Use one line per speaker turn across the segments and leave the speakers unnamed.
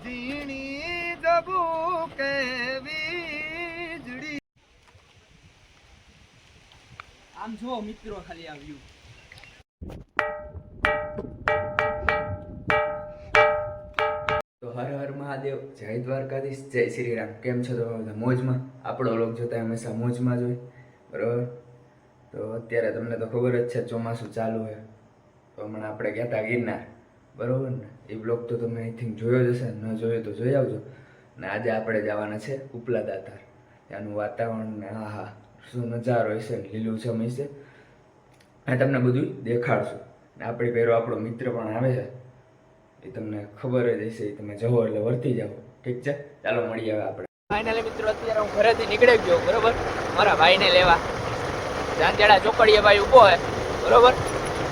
ઝીણી જબુ કે વીજળી. આમ જો મિત્રો ખાલી આ વ્યૂ. તો હર હર મહાદેવ, જય દ્વારકાધીશ, જય શ્રી રામ. કેમ છો તમે બધા? મોજમાં? આપણો લોક જોતા હંમેશા મોજમાં જ હોય, બરાબર. તો અત્યારે તમને તો ખબર જ છે ચોમાસું ચાલુ છે, તો હમણાં આપણે ગયા હતા ગિરનાર, બરાબર ને. એ બ્લોગ તો તમે આઈ થિંક જોયો જ હશે, ન જોયો તો જોઈ આવજો. ને આજે આપણે જવાના છે ઉપલા દાતાર. ત્યાંનું વાતાવરણ ને હા હા શું નજારો હશે, લીલુંછમ હશે, અને તમને બધું દેખાડશું. ને આપણી પહેરો આપણો મિત્ર પણ આવે છે, એ તમને ખબર જ હશે, એ તમે જવો એટલે વર્તી જાઓ. ઠીક છે, ચાલો મળીએ હવે આપણે. ફાઇનલી મિત્રો અત્યારે હું ઘરેથી નીકળી ગયો, બરોબર, મારા ભાઈને લેવા. જાંજેડા ચોકડીએ ભાઈ ઊભો હે, બરોબર.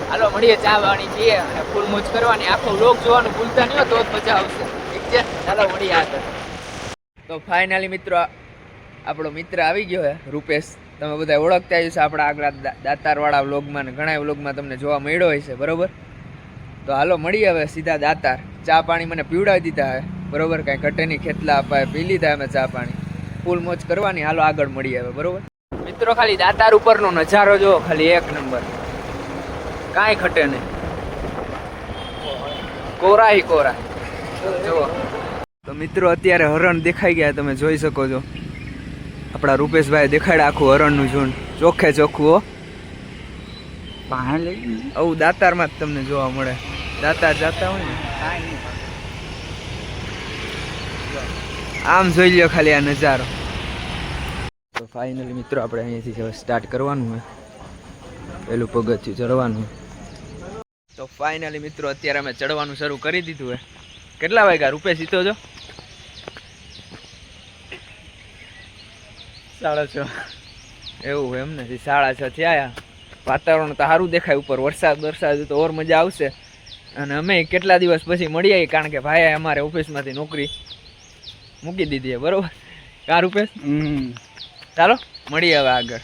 હાલો મળીએ, ચા પાણી પીએ અને ફૂલ મોજ કરવાની. આખો વ્લોગ જોવાનું ભૂલતા નહીં હોય તો જ મજા આવશે. ઠીક છે, ચાલો મળીએ આગળ. તો ફાઇનલી મિત્રો આપણો મિત્ર આવી ગયો હે, રૂપેશ. તમે બધા ઓળખતા હશો આપણા આગળ દાતારવાળા વ્લોગમાં ને ઘણા વ્લોગમાં તમને જોવા મળ્યો હશે, બરોબર. તો હાલો મળીએ હવે સીધા દાતાર. ચા પાણી મને પીવડાવી દીધા હે, બરોબર. કાંઈ ઘટેની ખેતલા અપાય, પી લીધા અમે ચા પાણી. ફૂલ મોજ કરવાની. હાલો આગળ મળીએ હવે, બરોબર. મિત્રો ખાલી દાતાર ઉપરનો નજારો જો, ખાલી એક નંબર, કાંઈ ઘટે નહીં, કોરા હી કોરા જુઓ. તો મિત્રો અત્યારે હરણ દેખાઈ ગયા, તમે જોઈ શકો છો. આપણા રૂપેશભાઈ દેખાડ્યા આખું હરણનું ઝુંડ, ચોખ્ખે ચોખ્ખું હો. આવું દાતારમાં જ તમને જોવા મળે. દાતાર જતા હોય ને આમ જોઈ લ્યો ખાલી આ નજારો. તો ફાઇનલી મિત્રો આપણે અહીંયાથી સ્ટાર્ટ કરવાનું હોય, પેલું પગથિયું ચડવાનું. તો ફાઇનલી મિત્રો અત્યારે અમે ચડવાનું શરૂ કરી દીધું હે. કેટલા વાગ્યા રૂપેશ સીતો છો? 6:30. એવું એમ ને, 6:30 થયા. વાતાવરણ તો સારું દેખાય ઉપર. વરસાદ તો ઓર મજા આવશે. અને અમે કેટલા દિવસ પછી મળી આવી, કારણ કે ભાઈ અમારે ઓફિસમાંથી નોકરી મૂકી દીધી, બરોબર. કા રૂપેશ? ચાલો મળીએ હવે આગળ.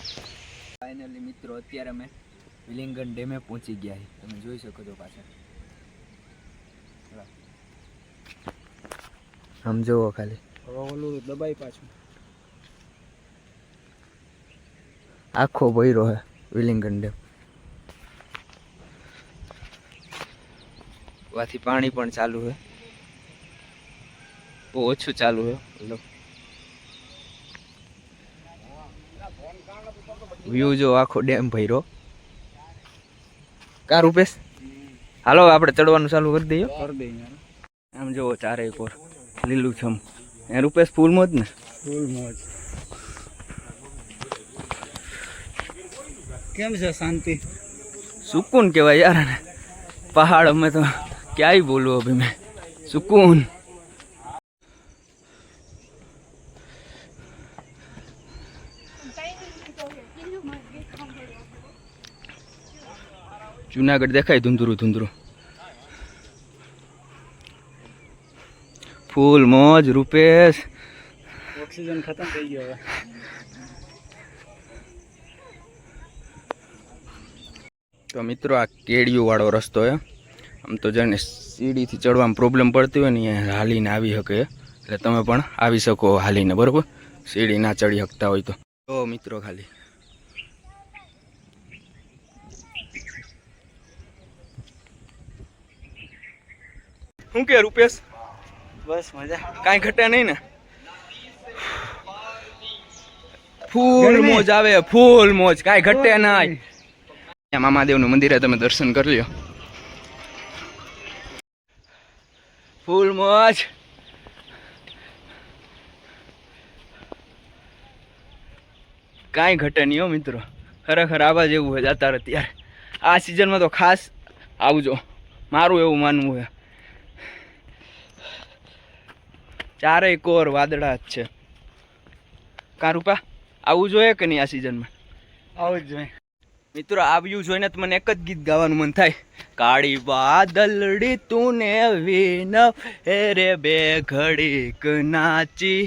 ફાઇનલી મિત્રો અત્યારે અમે વિલિંગન ડેમે પહોંચી ગયા છીએ, તમે જોઈ શકો છો પાછળ. આમ જોવો ખાલી, ઓલું દબાઈ પાછું આખો ભર્યો હે વિલિંગન ડેમ. વાથી પાણી પણ ચાલુ છે, બહુ ઓછું ચાલુ છે. વ્યૂ જો આખો ડેમ ભર્યો. કા રૂપેશ? હાલો આપણે ચડવાનું ચાલુ કરી દઈએ. આમ જોવો ચારે કોર લીલું છમ. એ રૂપેશ ફૂલ મોજ ને? ફૂલ મોજ. કેમ છે? શાંતિ, સુકૂન કહેવાય યાર ને. પહાડ અમે તો ક્યાંય બોલું અભી મેં, સુકૂન. જુનાગઢ દેખાય ધુંધરું ધુંધરું. ફૂલ મોજ રૂપેશ. ઓક્સિજન ખતમ થઈ ગયો હવે. તો મિત્રો આ કેડિયું વાળો રસ્તો હે. આમ તો જેને સીડીથી ચડવામાં પ્રોબ્લેમ પડતી હોય ને એ હાલીને આવી શકે, એટલે તમે પણ આવી શકો હાલીને, બરોબર. સીડી ના ચડી શકતા હોય તો મિત્રો ખાલી શું કે રૂપેશ? બસ મજા, કાંઈ ઘટે નહીં ને? ફૂલ મોજ આવે, ફૂલ મોજ, કાંઈ ઘટે નહીં. મામાદેવનું મંદિરે તમે દર્શન કરી લ્યો. ફૂલ મોજ. કાંઈ ઘટે નહીં હો મિત્રો. ખરેખર આવા જેવું હોય અત્યારે. ત્યારે આ સિઝનમાં તો ખાસ આવજો, મારું એવું માનવું છે. ચારેય કોર વાદળા જ છે. કારુપા આવવું જોઈએ કે નહીં આ સિઝનમાં? આવું જ જોઈએ મિત્રો. આવ્યું જોઈને તો મને એક જ ગીત ગાવાનું મન થાય. કાળી વાદળડી તુને વિન રે બે ઘડીક નાચી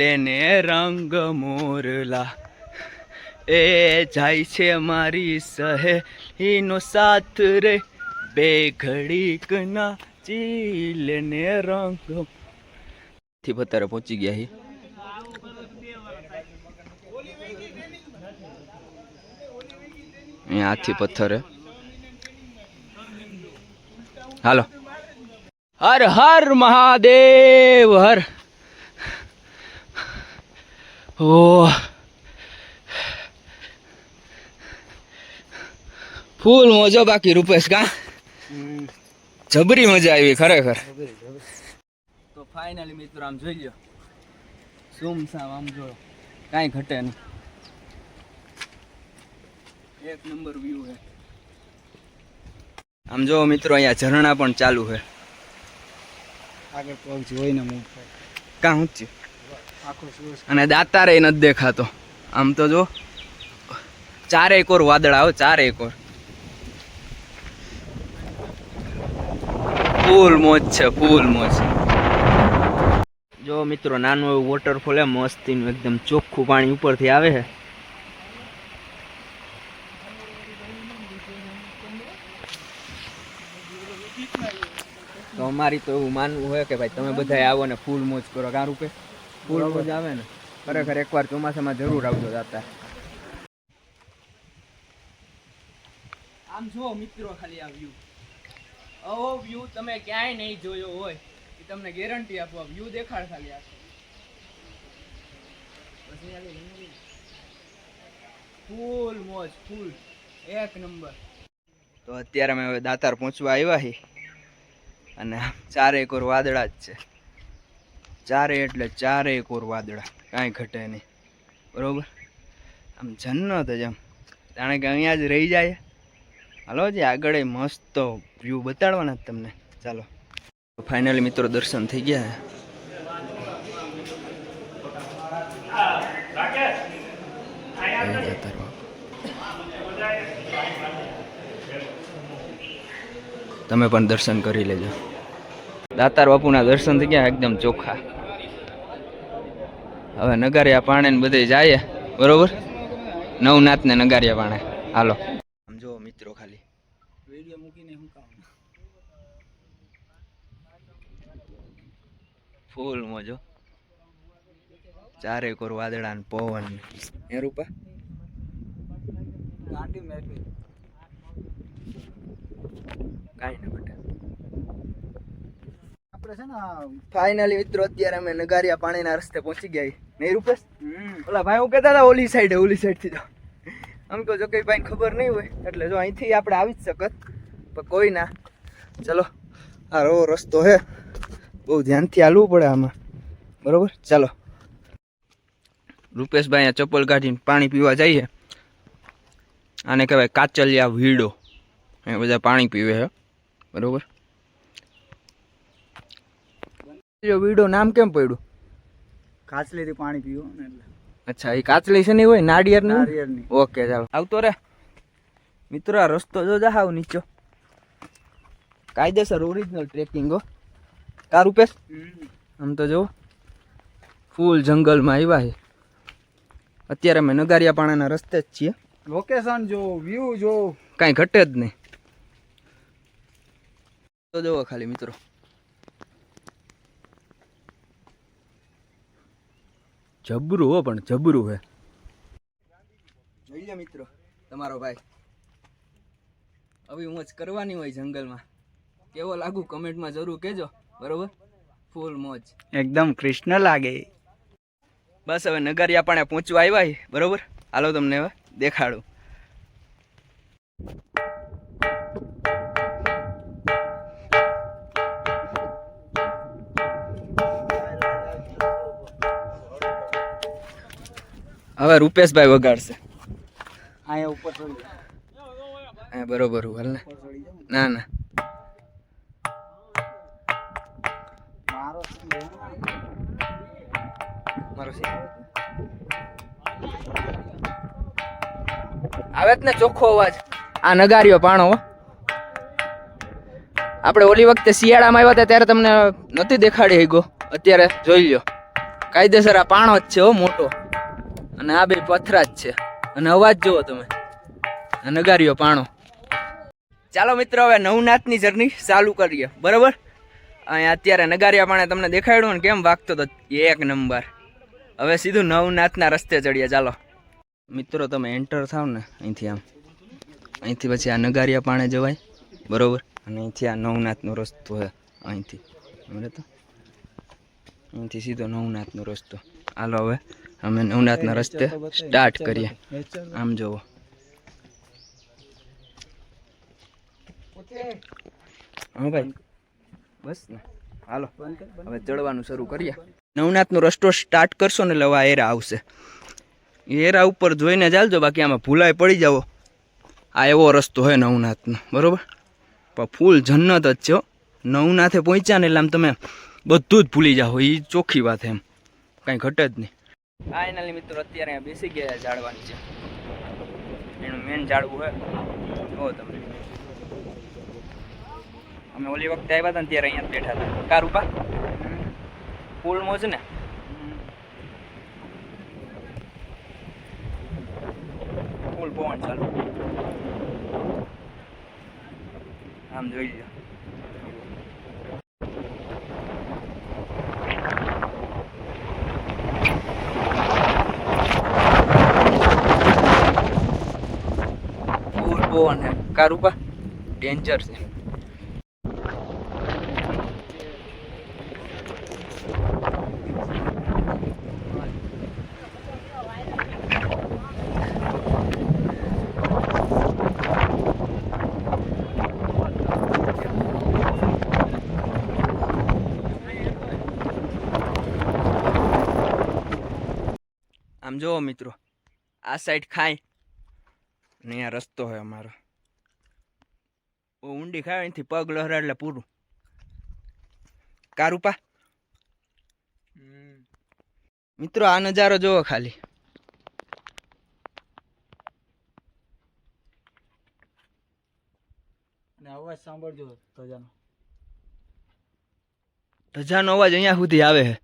લેને રંગ મોરલા, એ જાય છે મારી સહેલીનો સાથ રે બે ઘડીક ના ચીલને રંગ થી પત્તરે પહોંચી ગયા હી અહીંયા હાથી પથ્થર હાલો હર હર મહાદેવ હર ઓ ફૂલ મોજો બાકી રૂપેશ કા જબરી મજા આવી ખરેખર તો ફાઇનલી મિત્રો આમ જોઈ લ્યો સુમસામ આમ જો કાંઈ ઘટે નહીં એક નંબર વ્યૂ છે આમ જો મિત્રો અહીંયા ઝરણા પણ ચાલુ છે
આગળ પગ જોઈને મૂવ
કાં ઊંચી
આખો સુરસ
અને દાતારે નથી દેખાતો આમ તો જો ચારેય કોર વાદળા આવે ચારેય કોર ફૂલ મોજ છે ફૂલ મોજ જો મિત્રો નાનું એવું વોટરફોલ છે મસ્તીનું એકદમ ચોખ્ખું પાણી ઉપરથી આવે છે તો અમારી તો એવું માનવું હોય કે ભાઈ તમે બધા આવો ને ફૂલ મોજ કરો કાર રૂપે ફૂલ મોજ આવે ને ખરેખર એકવાર ચોમાસામાં જરૂર આવજો દાતા આમ જો મિત્રો ખાલી આ વ્યૂ આવો વ્યૂ તમે ક્યાંય નહીં જોયો હોય એ તમને ગેરંટી આપો વ્યૂ દેખાડ ખાલી આ ફૂલ મોજ ફૂલ એક નંબર તો અત્યારે અમે હવે દાતાર પહોંચવા આવ્યા છીએ અને ચારેય કોર વાદળા જ છે ચારે એટલે ચારેય કોર વાદળા કાંઈ ઘટે નહીં બરોબર આમ જન્નત જ આમ જાણે કે અહીંયા જ રહી જાય હાલો જે આગળ મસ્ત વ્યૂ બતાડવાના જ તમને ચાલો ફાઇનલી મિત્રો દર્શન થઈ ગયા તમે પણ દર્શન કરી લેજો દાતાર બાપુના દર્શન થઈ ગયા એકદમ ચોખ્ખા હવે નગારિયા પાણે ને બધે જાય બરોબર નવનાથ ને નગારિયા પાણે હાલો આમ જો મિત્રો ખાલી
વિડિયો મૂકીને હું કામ
ફૂલ મોજો ચારે કોર વાદળા ને પવન એ રૂપા
ગાંડી મેકલી
કાઈ ન બેટા
આપણે છે ને
ફાઇનલી મિત્રો અત્યારે અમે નગારિયા પાણીના રસ્તે પહોંચી ગયા નહીં રૂપેશ ઓલા ભાઈ હું કહેતા હતા ઓલી સાઈડ થી જાઓ આમ તો જો કઈ ભાઈ ખબર નહીં હોય એટલે જો અહીંથી આપણે આવી જ શકત પણ કોઈ ના ચલો આ રો રસ્તો હે બહુ ધ્યાનથી હાલવું પડે આમાં બરોબર ચાલો રૂપેશભાઈ અહીંયા ચપ્પલ કાઢીને પાણી પીવા જઈએ આને કહેવાય કાચલિયા વીડો એ બધા પાણી પીવે છે બરોબર વીડો નામ કેમ પડ્યું
કાચલીથી પાણી પીવો ને એટલે
અચ્છા એ કાચલી છે નહીં હોય નાળિયેરની
નારિયેળની
ઓકે ચાલો આવતો રે મિત્રો આ રસ્તો જો જાવ નીચો કાયદેસર ઓરિજિનલ ટ્રેકિંગ હો કા રૂપેશ આમ તો જો ફૂલ જંગલમાં આવ્યા છે અત્યારે અમે નગારિયા પાણાના રસ્તે જ છીએ
લોકેશન જો વ્યૂ જો
કાંઈ ઘટે જ નહીં તો જોવો ખાલી મિત્રો જબરું હો પણ જબરું હે જોઈએ મિત્રો તમારો ભાઈ હવે મોજ કરવાની હોય જંગલમાં કેવો લાગુ કમેન્ટમાં જરૂર કહેજો બરોબર ફૂલ મોજ
એકદમ કૃષ્ણ લાગે
બસ હવે નગરિયા પાણે પહોંચવા આવ્યા બરોબર હાલો તમને હવે દેખાડું હવે રૂપેશભાઈ વગાડશે
અહીંયા ઉપર ચડી
હા બરોબર હાલ ને ના ના મારો આવે જ ને ચોખ્ખો અવાજ આ નગારીઓ પાણો આપણે ઓલી વખતે શિયાળામાં આવ્યા હતા ત્યારે તમને નથી દેખાડી ગયો અત્યારે જોઈ લ્યો કાયદેસર આ પાણો જ છે હો મોટો અને આ બે પથરા જ છે અને અવાજ જુઓ તમે નગારીઓ પાણો ચાલો મિત્રો હવે નવનાથની જર્ની ચાલુ કરીએ બરોબર અહીંયા અત્યારે નગારિયા પાણે તમને દેખાડ્યું ને કેમ વાગતો તો એક નંબર. હવે સીધું નવનાથના રસ્તે ચડીએ. ચાલો મિત્રો, તમે એન્ટર થાવ ને અહીંથી, અહીંથી પછી આ નગારિયા પાણે જવાય, બરોબર. અને અહીંથી આ નવનાથનો રસ્તો છે, અહીંથી બરાબર. તો અહીંથી સીધો નવનાથનો રસ્તો. હાલો હવે અમે નવનાથના રસ્તે સ્ટાર્ટ કરીએ. આમ જુઓ, હા ભાઈ, બસ ને. હાલો હવે ચડવાનું શરૂ કરીએ. નવનાથનો રસ્તો સ્ટાર્ટ કરશો ને એટલે હવે આ એરા આવશે. એરા ઉપર જોઈને ચાલજો, બાકી આમાં ભૂલાય પડી જાવ. આ એવો રસ્તો હોય નવનાથનો, બરોબર. પણ ફૂલ જન્નત જ છે. નવનાથે પહોંચ્યા ને એટલે આમ તમે બધું જ ભૂલી જાઓ, એ ચોખ્ખી વાત એમ, કાંઈ ઘટે જ નહીં. ફાઇનલી મિત્રો અત્યારે અહીંયા બેસી ગયા ઝાડવાની છે. એનું મેન ઝાડવું હોય કહો તમને. અમે ઓલી વખતે આવ્યા હતા ને ત્યારે અહીંયા જ બેઠા હતા. કાર ઉપા ફૂલ મોજ ને. ફૂલ પવન ચાલુ. આમ જોઈ લો. ફૂલ પવન હે. કાર ઉપા ડેન્જર છે. આમ જુઓ મિત્રો, આ સાઈડ ખાય ને અહીંયા રસ્તો હોય અમારો. બહુ ઊંડી ખાય, અહીંથી પગ લહરા એટલે પૂરું. કાર ઉપા મિત્રો, આ નજારો જોવો ખાલી.
અવાજ સાંભળજો ધજાનો.
ધજાનો અવાજ અહીંયા સુધી આવે છે.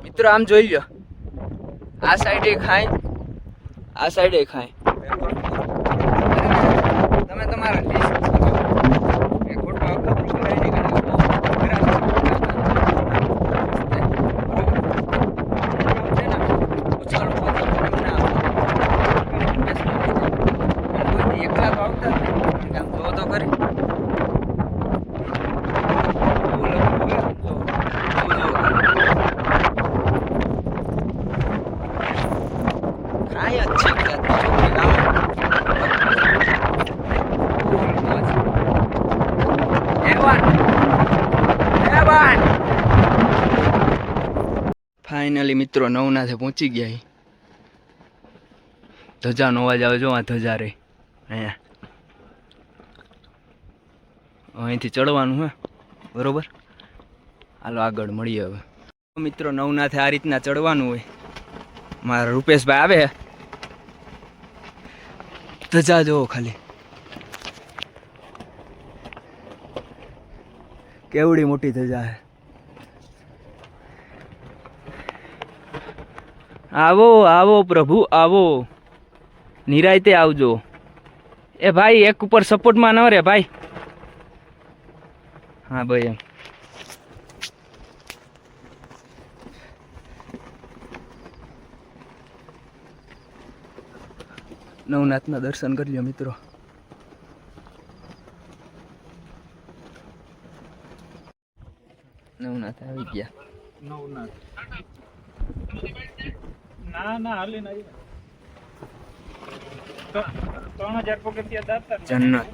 મિત્રો આમ જોઈ લો, આ સાઈડે ખાય, આ સાઈડે ખાય. તમે તમારા એકલા તો આવતા જ નહીં. આમ જો તો કરી ફાઇનલી મિત્રો નવનાથે પહોંચી ગયા. ધજાનો અવાજ આવે, જો આ ધજા રહી અહીંયા. અહીંથી ચડવાનું હે, બરોબર. હાલો આગળ મળીએ હવે. મિત્રો નવનાથે આ રીતના ચડવાનું હોય. મારા રૂપેશભાઈ આવે, ધજા જોવો ખાલી, કેવડી મોટી ધજા છે. આવો આવો પ્રભુ આવો, નિરાયતે આવજો. એ ભાઈ એક ઉપર સપોર્ટમાં ન રે ભાઈ. હા ભાઈ એમ. નવનાથના દર્શન કરી લો મિત્રો. નવનાથ આવી ગયા.
નવનાથ ના હાલી ના 3000 પગથિયા દાતા.
જન્નત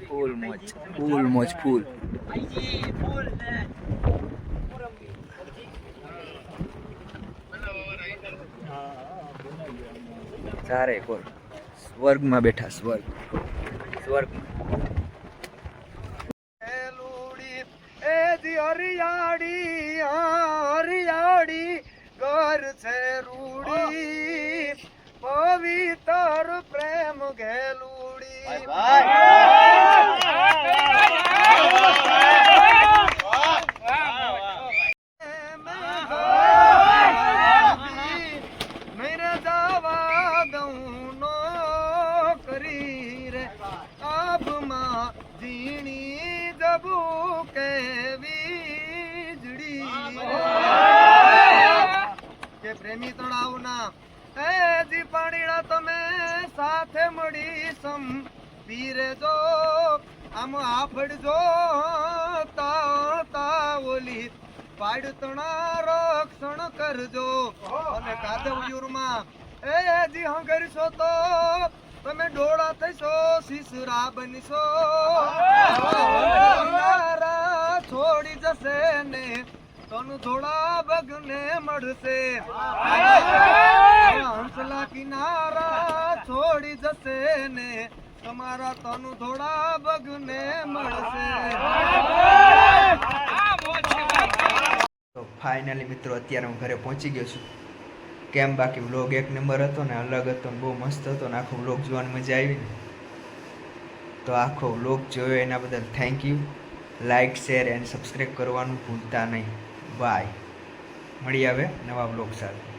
ફૂલ મોજ, ફૂલ મોજ, ફૂલ. ચારે કોલ સ્વર્ગમાં બેઠા, સ્વર્ગ
હરિયાળી હરિયાળી ઘર છે રૂડી, પવિત્ર પ્રેમ ઘેલુડી. મેરે જાવા દઉં નો કરી રે આબમાં ઝીણી જબુ કે વીજળી કે પ્રેમી તળાવના એ જી પાણીડા તમે સાથે મળી સમ પીરે જો આમ આફડજો તા ઓલી પાડતણા રક્ષણ કરજો અને કાદવયુરમાં એ જી હંગરશો તો તમે ડોળા થશો શીશરા બનશો કિનારા છોડી જશે ને તનુ થોડા બગને મળશે હંસલા કિનારા છોડી જશે ને તમારા તનુ થોડા બગને મળશે.
તો ફાઇનલી મિત્રો અત્યારે હું ઘરે પહોંચી ગયો છું. કેમ બાકી વ્લોગ એક નંબર હતો ને અલગ હતો ને બહુ મસ્ત હતો ને આખો વ્લોગ જોવાની મજા આવી ને. તો આખો વ્લોગ જોયો એના બદલ thank you. Like share and subscribe કરવાનું ભૂલતા નહીં. બાય. મળી આવે નવા વ્લોગ સાથે.